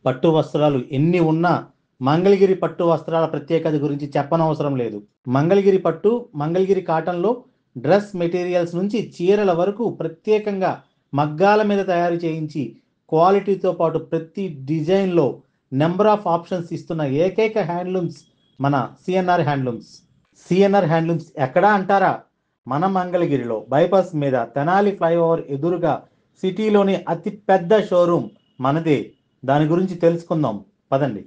పట్టు వస్త్రాలు ఎన్ని ఉన్నా మంగళగిరి పట్టు వస్త్రాల ప్రత్యేకత గురించి చెప్పనవసరం లేదు. మంగళగిరి పట్టు, మంగళగిరి కాటన్లో డ్రెస్ మెటీరియల్స్ నుంచి చీరల వరకు ప్రత్యేకంగా మగ్గాల మీద తయారు చేయించి క్వాలిటీతో పాటు ప్రతి డిజైన్లో నెంబర్ ఆఫ్ ఆప్షన్స్ ఇస్తున్న ఏకైక హ్యాండ్లూమ్స్ మన సిఎన్ఆర్ హ్యాండ్లూమ్స్. సిఎన్ఆర్ హ్యాండ్లూమ్స్ ఎక్కడా అంటారా? మన మంగళగిరిలో బైపాస్ మీద తెనాలి ఫ్లైఓవర్ ఎదురుగా సిటీలోని అతి పెద్ద షోరూమ్ మనదే. దాని గురించి తెలుసుకుందాం పదండి.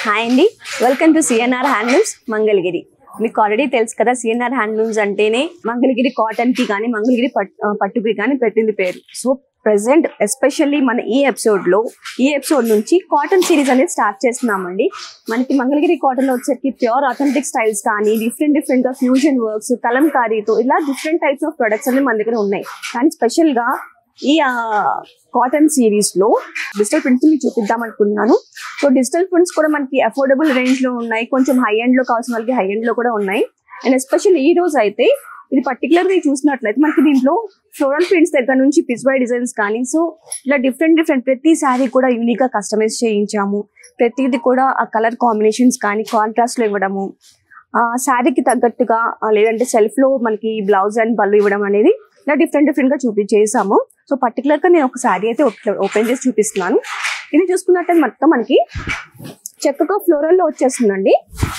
హాయ్ అండి, welcome to CNR handlooms Mangalagiri. మీకు ఆల్రెడీ తెలుసు కదా, సిఎన్ఆర్ హ్యాండ్లూమ్స్ అంటేనే మంగళగిరి కాటన్కి కానీ మంగళగిరి పట్టుకి కానీ పెట్టింది పేరు. సో ప్రెసెంట్ ఎస్పెషల్లీ మన ఈ ఎపిసోడ్ నుంచి కాటన్ సిరీస్ అనేది స్టార్ట్ చేస్తున్నామండి. మనకి మంగళగిరి కాటన్లో వచ్చేసరికి ప్యూర్ అథెంటిక్ స్టైల్స్ కానీ డిఫరెంట్గా ఫ్యూజన్ వర్క్స్, కలంకారీతో ఇలా డిఫరెంట్ టైప్స్ ఆఫ్ ప్రొడక్ట్స్ అనేవి మన దగ్గర ఉన్నాయి. కానీ స్పెషల్గా ఈ కాటన్ సిరీస్ లో డిజిటల్ ప్రింట్స్ మీకు చూపిద్దాం అనుకున్నాను. సో డిజిటల్ ప్రింట్స్ కూడా మనకి అఫోర్డబుల్ రేంజ్ లో ఉన్నాయి, కొంచెం హై ఎండ్ లో కావాల్సిన వాళ్ళకి హై ఎండ్ లో కూడా ఉన్నాయి. అండ్ ఎస్పెషల్లీ ఈ రోజు అయితే ఇది పర్టికులర్ గా చూసినట్లయితే మనకి దీంట్లో ఫ్లోరల్ ప్రింట్స్ దగ్గర నుంచి పిచ్వై డిజైన్స్ కానీ, సో ఇలా డిఫరెంట్ ప్రతి శారీ కూడా యూనిక్ గా కస్టమైజ్ చేయించాము. ప్రతిది కూడా ఆ కలర్ కాంబినేషన్స్ కానీ కాంట్రాస్ట్ లో ఇవ్వడము, శారీకి తగ్గట్టుగా లేదంటే సెల్ఫ్ లో మనకి బ్లౌజ్ అండ్ పళ్ళు ఇవ్వడం అనేది ఇలా డిఫరెంట్ గా చేసాము. సో పర్టికులర్ గా నేను ఒక శారీ అయితే ఓపెన్ చేసి చూపిస్తున్నాను. ఇది చూసుకున్నట్టు మొత్తం మనకి చక్కగా ఫ్లోరల్ లో వచ్చేస్తుందండి.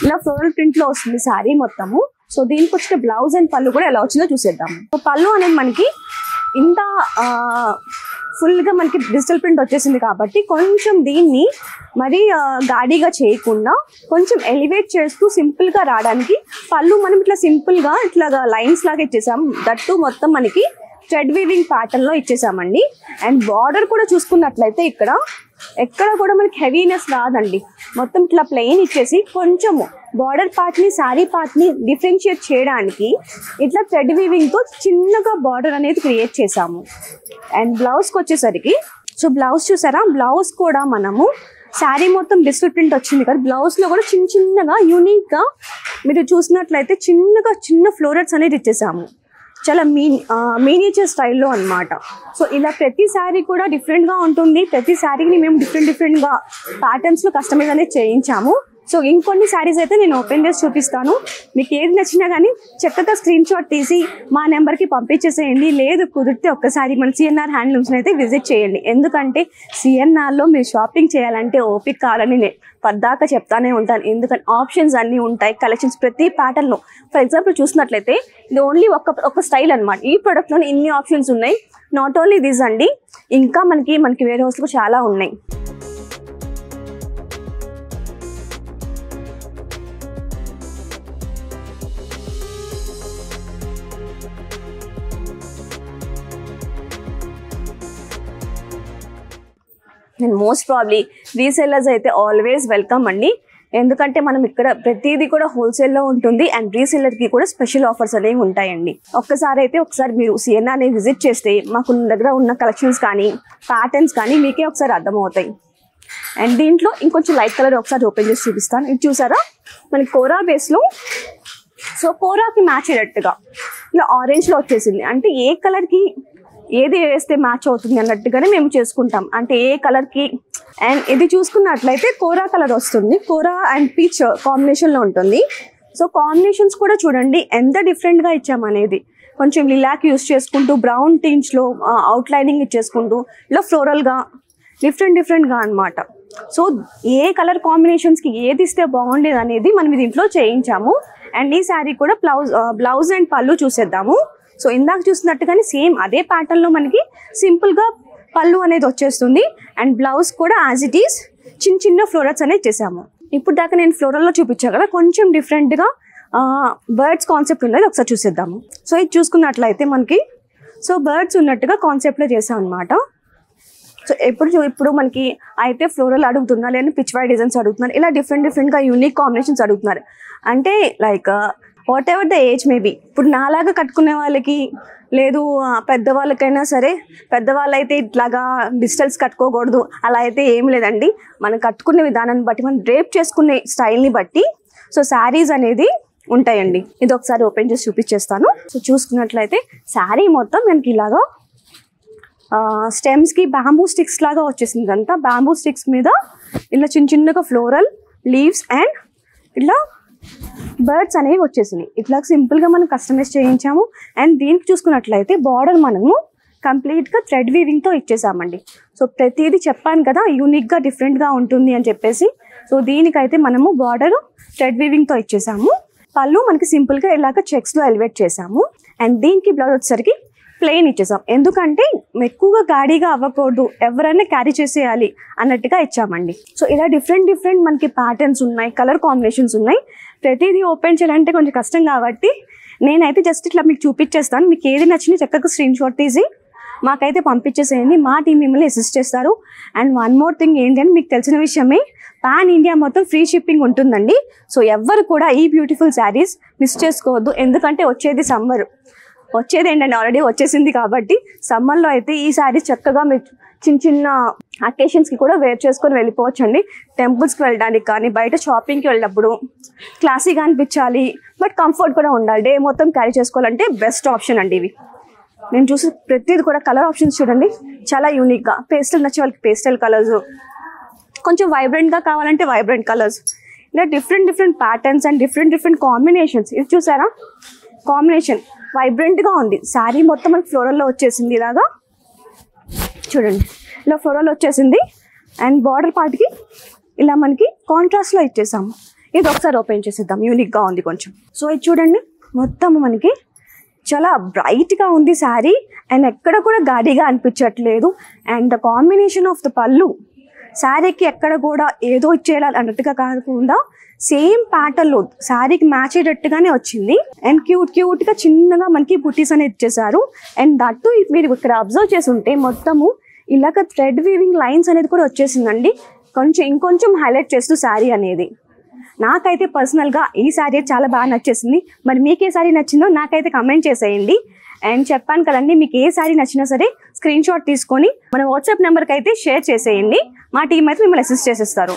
ఇలా ఫ్లోరల్ ప్రింట్ లో వస్తుంది శారీ మొత్తము. సో దీనికి వచ్చిన బ్లౌజ్ అండ్ పళ్ళు కూడా ఎలా వచ్చిందో చూసేద్దాము. సో పళ్ళు అనేది మనకి ఇంత ఫుల్ గా మనకి డిజిటల్ ప్రింట్ వచ్చేసింది కాబట్టి కొంచెం దీన్ని మరి గాడిగా చేయకుండా కొంచెం ఎలివేట్ చేస్తూ సింపుల్ గా రావడానికి పళ్ళు మనం ఇట్లా సింపుల్ గా ఇట్లాగా లైన్స్ లాగా ఇచ్చేసాం. దట్టు మొత్తం మనకి థ్రెడ్ వీవింగ్ ప్యాటర్న్ లో ఇచ్చేసామండి. అండ్ బార్డర్ కూడా చూసుకున్నట్లయితే ఎక్కడ కూడా మనకి హెవీనెస్ రాదండి. మొత్తం ఇట్లా ప్లెయిన్ ఇచ్చేసి కొంచెము బార్డర్ పార్ట్ ని శారీ పార్ట్ ని డిఫరెన్షియేట్ చేయడానికి ఇట్లా థ్రెడ్ వీవింగ్ తో చిన్నగా బార్డర్ అనేది క్రియేట్ చేసాము. అండ్ బ్లౌజ్ కి వచ్చేసరికి సో బ్లౌజ్ చూసారా, బ్లౌజ్ కూడా మనము శారీ మొత్తం డిజిటల్ ప్రింట్ వచ్చింది కదా, బ్లౌజ్ లో కూడా చిన్నగా యూనిక్ గా మీరు చూసినట్లయితే చిన్న ఫ్లోరల్స్ అనేది ఇచ్చేసాము. చాలా మీనియేచర్ స్టైల్లో అన్నమాట. సో ఇలా ప్రతి శారీ కూడా డిఫరెంట్ గా ఉంటుంది. ప్రతి శారీని మేము డిఫరెంట్ గా ప్యాటర్న్స్ లో కస్టమైజ్ అనేది చేయించాము. సో ఇంకొన్ని శారీస్ అయితే నేను ఓపెన్ చేసి చూపిస్తాను. మీకు ఏది నచ్చినా కానీ చక్కగా స్క్రీన్ షాట్ తీసి మా నెంబర్కి పంపించేసేయండి. లేదు కుదిరితే ఒక్కసారి మన సిఎన్ఆర్ హ్యాండ్లూమ్స్ని అయితే విజిట్ చేయండి. ఎందుకంటే సిఎన్ఆర్లో మీరు షాపింగ్ చేయాలంటే ఓపిక కావాలని నేను పద్దాక చెప్తానే ఉంటాను. ఎందుకంటే ఆప్షన్స్ అన్నీ ఉంటాయి, కలెక్షన్స్ ప్రతి ప్యాటర్న్లో. ఫర్ ఎగ్జాంపుల్ చూసినట్లయితే ఇది ఓన్లీ ఒక స్టైల్ అనమాట. ఈ ప్రోడక్ట్లోనే ఇన్ని ఆప్షన్స్ ఉన్నాయి. నాట్ ఓన్లీ దిస్ అండి, ఇంకా మనకి వేరే హౌస్లో చాలా ఉన్నాయి. నేను మోస్ట్ ప్రాబ్లీ రీసెల్లర్స్ అయితే ఆల్వేస్ వెల్కమ్ అండి. ఎందుకంటే మనం ఇక్కడ ప్రతిదీ కూడా హోల్సేల్లో ఉంటుంది. అండ్ రీసెల్లర్కి కూడా స్పెషల్ ఆఫర్స్ అనేవి ఉంటాయండి. ఒకసారి మీరు సిఎన్ఆర్ని విజిట్ చేస్తే మాకు దగ్గర ఉన్న కలెక్షన్స్ కానీ ప్యాటర్న్స్ కానీ మీకే ఒకసారి అర్థమవుతాయి. అండ్ దీంట్లో ఇంకొంచెం లైట్ కలర్ ఒకసారి ఓపెన్ చేసి చూపిస్తాను. ఇది చూసారా, మనకి కోరా బేస్లో సో కోరాకి మ్యాచ్ అయ్యేటట్టుగా ఇలా ఆరెంజ్లో వచ్చేసింది. అంటే ఏ కలర్కి ఏది వేస్తే మ్యాచ్ అవుతుంది అన్నట్టుగానే మేము చేసుకుంటాం. అంటే ఏ కలర్కి. అండ్ ఇది చూసుకున్నట్లయితే కోరా కలర్ వస్తుంది. కోరా అండ్ పీచ్ కాంబినేషన్లో ఉంటుంది. సో కాంబినేషన్స్ కూడా చూడండి ఎంత డిఫరెంట్గా ఇచ్చామనేది. కొంచెం లిలాక్ యూస్ చేసుకుంటూ బ్రౌన్ టించ్లో అవుట్లైనింగ్ ఇచ్చేసుకుంటూ ఇలా ఫ్లోరల్గా డిఫరెంట్గా అనమాట. సో ఏ కలర్ కాంబినేషన్స్కి ఏది ఇస్తే బాగుండేది అనేది మనం దీంట్లో చేయించాము. అండ్ ఈ శారీ కూడా బ్లౌజ్ అండ్ పళ్ళు చూసేద్దాము. సో ఇందాక చూసినట్టుగానే సేమ్ అదే ప్యాటర్న్లో మనకి సింపుల్గా పళ్ళు అనేది వచ్చేస్తుంది. అండ్ బ్లౌజ్ కూడా యాజ్ ఇట్ ఈస్ చిన్న ఫ్లోరల్స్ అనేది చేసాము. ఇప్పుడు దాకా నేను ఫ్లోరల్లో చూపించా కదా, కొంచెం డిఫరెంట్గా బర్డ్స్ కాన్సెప్ట్ ఉన్నది ఒకసారి చూసేద్దాము. సో ఇది చూసుకున్నట్లయితే మనకి సో బర్డ్స్ ఉన్నట్టుగా కాన్సెప్ట్లో చేసాం అనమాట. సో ఇప్పుడు మనకి అయితే ఫ్లోరల్ అడుగుతున్నారు, లేదా పిచ్వై డిజైన్స్ అడుగుతున్నారు, ఇలా డిఫరెంట్గా యూనిక్ కాంబినేషన్స్ అడుగుతున్నారు. అంటే like what ever the age maybe. ఇప్పుడు నాలాగా కట్టుకునే వాళ్ళకి లేదు, పెద్దవాళ్ళకైనా సరే, పెద్దవాళ్ళు అయితే ఇట్లాగా డిజిటల్స్ కట్టుకోకూడదు అలా అయితే ఏం లేదండి. మనం కట్టుకునే విధానాన్ని బట్టి, మనం డ్రేప్ చేసుకునే స్టైల్ని బట్టి సో శారీస్ అనేది ఉంటాయండి. ఇది ఒకసారి ఓపెన్ చేసి చూపించేస్తాను. సో చూసుకున్నట్లయితే శారీ మొత్తం మనకి ఇలాగా స్టెమ్స్కి బ్యాంబూ స్టిక్స్ లాగా వచ్చేసింది. అంతా బ్యాంబూ స్టిక్స్ మీద ఇలా చిన్న చిన్నగా ఫ్లోరల్ లీవ్స్ అండ్ ఇట్లా బర్డ్స్ అనేవి వచ్చేసినాయి. ఇట్లా సింపుల్గా మనం కస్టమైజ్ చేయించాము. అండ్ దీనికి చూసుకున్నట్లయితే బార్డర్ మనము కంప్లీట్గా థ్రెడ్ వీవింగ్తో ఇచ్చేసామండి. సో ప్రతిదీ చెప్పాను కదా యూనిక్గా డిఫరెంట్గా ఉంటుంది అని చెప్పేసి. సో దీనికైతే మనము బార్డర్ థ్రెడ్ వీవింగ్తో ఇచ్చేసాము. పళ్ళు మనకి సింపుల్గా ఇలాగ చెక్స్లో ఎలివేట్ చేసాము. అండ్ దీనికి బ్లౌజ్ వచ్చేసరికి ప్లెయిన్ ఇచ్చేసాం. ఎందుకంటే ఎక్కువగా గాడిగా అవ్వకూడదు, ఎవరైనా క్యారీ చేసేయాలి అన్నట్టుగా ఇచ్చామండి. సో ఇలా డిఫరెంట్ మనకి ప్యాటర్న్స్ ఉన్నాయి, కలర్ కాంబినేషన్స్ ఉన్నాయి. ప్రతిదీ ఓపెన్ చేయాలంటే కొంచెం కష్టం కాబట్టి నేనైతే జస్ట్ ఇట్లా మీకు చూపించేస్తాను. మీకు ఏది నచ్చినా చక్కగా స్క్రీన్ షాట్ తీసి మాకైతే పంపించేసేయండి. మా టీం మిమ్మల్ని అసిస్ట్ చేస్తారు. అండ్ వన్ మోర్ థింగ్ ఏంటంటే మీకు తెలిసిన విషయమే, పాన్ ఇండియా మొత్తం ఫ్రీ షిప్పింగ్ ఉంటుందండి. సో ఎవ్వరు కూడా ఈ బ్యూటిఫుల్ శారీస్ మిస్ చేసుకోవద్దు. ఎందుకంటే వచ్చేది సమ్మర్, వచ్చేది ఏంటంటే ఆల్రెడీ వచ్చేసింది కాబట్టి సమ్మర్లో అయితే ఈ శారీస్ చక్కగా మీరు చిన్న చిన్న అకేషన్స్కి కూడా వేర్ చేసుకొని వెళ్ళిపోవచ్చు అండి. టెంపుల్స్కి వెళ్ళడానికి కానీ, బయట షాపింగ్కి వెళ్ళినప్పుడు క్లాసీగా అనిపించాలి బట్ కంఫర్ట్ కూడా ఉండాలి, డే మొత్తం క్యారీ చేసుకోవాలంటే బెస్ట్ ఆప్షన్ అండి ఇవి. నేను చూసి ప్రతిది కూడా కలర్ ఆప్షన్స్ చూడండి, చాలా యూనిక్గా. పేస్టల్ నచ్చే వాళ్ళకి పేస్టల్ కలర్స్, కొంచెం వైబ్రెంట్గా కావాలంటే వైబ్రెంట్ కలర్స్, ఇలా different patterns and different combinations. ఇది చూసారా కాంబినేషన్ వైబ్రెంట్గా ఉంది. శారీ మొత్తం మనకి ఫ్లోరల్లో వచ్చేసింది. ఇలాగా చూడండి, ఇలా ఫ్లోరల్ వచ్చేసింది. అండ్ బార్డర్ పార్ట్కి ఇలా మనకి కాంట్రాస్ట్లో ఇచ్చేసాము. ఇది ఒకసారి ఓపెన్ చేసేద్దాం, యూనిక్గా ఉంది కొంచెం. సో ఇది చూడండి, మొత్తం మనకి చాలా బ్రైట్గా ఉంది శారీ. అండ్ ఎక్కడ కూడా గాడిగా అనిపించట్లేదు. And the combination of the పళ్ళు శారీకి ఎక్కడ కూడా ఏదో ఇచ్చేయాలి అన్నట్టుగా కాకుండా సేమ్ ప్యాటర్న్లో శారీకి మ్యాచ్ అయ్యేటట్టుగానే వచ్చింది. అండ్ క్యూట్గా చిన్నగా మనకి బుటీస్ అనేది ఇచ్చేసారు. అండ్ దట్టు మీరు ఇక్కడ అబ్జర్వ్ చేసి ఉంటే మొత్తము ఇలాగ థ్రెడ్ వీవింగ్ లైన్స్ అనేది కూడా వచ్చేసిందండి, ఇంకొంచెం హైలైట్ చేస్తూ శారీ అనేది. నాకైతే పర్సనల్గా ఈ శారీ చాలా బాగా నచ్చేసింది. మరి మీకు ఏ శారీ నచ్చిందో నాకైతే కమెంట్ చేసేయండి. అండ్ చెప్పాను కదండి, మీకు ఏ శారీ నచ్చినా సరే స్క్రీన్ షాట్ తీసుకొని మన వాట్సాప్ నెంబర్కి అయితే షేర్ చేసేయండి. మా టీం అయితే మిమ్మల్ని అసిస్ట్ చేసేస్తారు.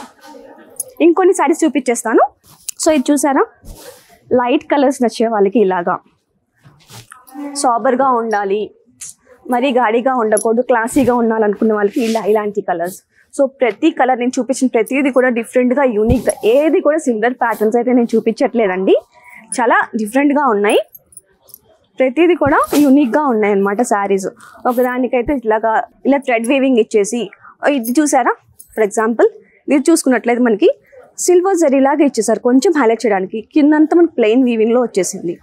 ఇంకొన్ని శారీస్ చూపించేస్తాను. సో ఇది చూసారా, లైట్ కలర్స్ నచ్చే వాళ్ళకి ఇలాగా సాబర్గా ఉండాలి, మరీ గాడిగా ఉండకూడదు, క్లాసీగా ఉండాలనుకునే వాళ్ళకి ఇలాంటి కలర్స్. సో ప్రతి కలర్ నేను చూపించిన ప్రతిదీ కూడా డిఫరెంట్గా యూనిక్గా, ఏది కూడా సిమిలర్ ప్యాటర్న్స్ అయితే నేను చూపించట్లేదండి, చాలా డిఫరెంట్గా ఉన్నాయి. ప్రతిదీ కూడా యూనిక్గా ఉన్నాయి అన్నమాట శారీస్. ఒకదానికైతే ఇలా థ్రెడ్ వీవింగ్ ఇచ్చేసి, ఇది చూసారా ఫర్ ఎగ్జాంపుల్, ఇది చూసుకున్నట్లయితే మనకి సిల్వర్ జరీలాగా ఇచ్చేసారు కొంచెం హైలైట్ చేయడానికి. కిందంతా మనకి ప్లెయిన్ వీవింగ్లో వచ్చేసింది.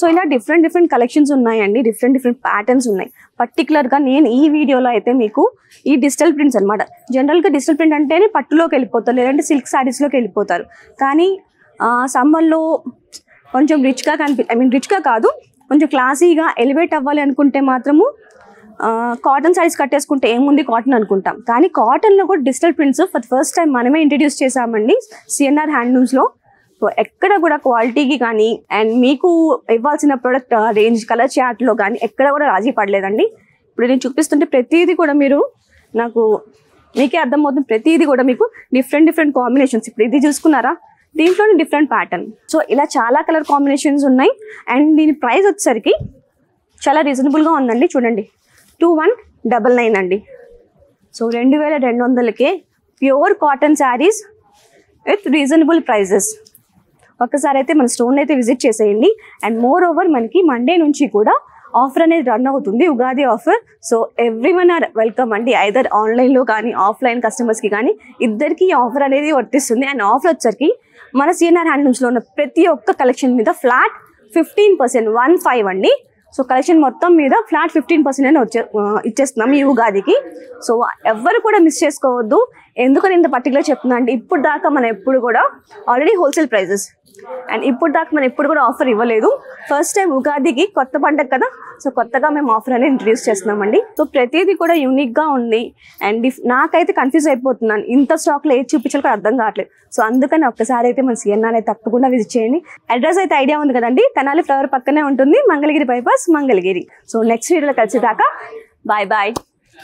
సో ఇలా డిఫరెంట్ కలెక్షన్స్ ఉన్నాయండి, డిఫరెంట్ ప్యాటర్న్స్ ఉన్నాయి. పర్టికులర్గా నేను ఈ వీడియోలో అయితే మీకు ఈ డిజిటల్ ప్రింట్స్ అనమాట. జనరల్గా డిజిటల్ ప్రింట్ అంటేనే పట్టులోకి వెళ్ళిపోతారు, లేదంటే సిల్క్ శారీస్లోకి వెళ్ళిపోతారు. కానీ సమ్మర్లో కొంచెం రిచ్గా రిచ్గా కాదు, కొంచెం క్లాసీగా ఎలివేట్ అవ్వాలి అనుకుంటే మాత్రము కాటన్ శారీస్ కట్టేసుకుంటే ఏముంది కాటన్ అనుకుంటాం. కానీ కాటన్లో కూడా digital prints for first time మనమే ఇంట్రడ్యూస్ చేసామండి సిఎన్ఆర్ హ్యాండ్లూమ్స్లో. సో ఎక్కడ కూడా క్వాలిటీకి కానీ అండ్ మీకు ఇవ్వాల్సిన ప్రొడక్ట్ రేంజ్ కలర్ చార్ట్లో కానీ ఎక్కడ కూడా రాజీ పడలేదండి. ఇప్పుడు నేను చూపిస్తుంటే ప్రతిదీ కూడా మీకే అర్థమవుతుంది. ప్రతిదీ కూడా మీకు డిఫరెంట్ కాంబినేషన్స్. ఇప్పుడు ఇది చూసుకున్నారా, దీంట్లోనే డిఫరెంట్ ప్యాటర్న్. సో ఇలా చాలా కలర్ కాంబినేషన్స్ ఉన్నాయి. అండ్ దీని ప్రైస్ వచ్చేసరికి చాలా రీజనబుల్గా ఉందండి. చూడండి 2199 అండి. సో 2200కే pure cotton saris with reasonable prices. ఒక్కసారి అయితే మన స్టోర్ని అయితే విజిట్ చేసేయండి. అండ్ మోర్ ఓవర్ మనకి మండే నుంచి కూడా ఆఫర్ అనేది రన్ అవుతుంది, Ugadi offer. So everyone are welcome అండి, ఐదర్ ఆన్లైన్లో కానీ ఆఫ్లైన్ కస్టమర్స్కి కానీ ఇద్దరికి ఆఫర్ అనేది వర్తిస్తుంది. అండ్ ఆఫర్ వచ్చరికి మన సిఎన్ఆర్ హ్యాండ్లూమ్స్లో ఉన్న ప్రతి ఒక్క కలెక్షన్ మీద ఫ్లాట్ 15% 15 అండి. సో కలెక్షన్ మొత్తం మీద ఫ్లాట్ 15% అని ఇచ్చేస్తున్నాం ఈ ఉగాదికి. సో ఎవ్వరు కూడా మిస్ చేసుకోవద్దు. ఎందుకని ఇంత పర్టికులర్ చెప్తున్నా అంటే ఇప్పుడు దాకా మనం ఎప్పుడు కూడా ఆల్రెడీ హోల్సేల్ ప్రైజెస్ అండ్ ఇప్పుడు దాకా మనం ఎప్పుడు కూడా ఆఫర్ ఇవ్వలేదు. ఫస్ట్ టైం ఉగాదికి కొత్త పండగ కదా, సో కొత్తగా మేము ఆఫర్ అనేది ఇంట్రడ్యూస్ చేస్తున్నామండి. సో ప్రతిదీ కూడా యూనిక్గా ఉంది. అండ్ నాకైతే కన్ఫ్యూజ్ అయిపోతున్నాను, ఇంత స్టాక్లో ఏది చూపించాలో కూడా అర్థం కావట్లేదు. సో అందుకని ఒక్కసారి అయితే మన సిఎన్ఆర్ అయితే తప్పకుండా విజిట్ చేయండి. అడ్రస్ అయితే ఐడియా ఉంది కదండి, తెనాలి ఫ్లవర్ పక్కనే ఉంటుంది, Mangalagiri bypass, Mangalagiri. So next వీడియోలో కలిసేదాకా బాయ్ బాయ్.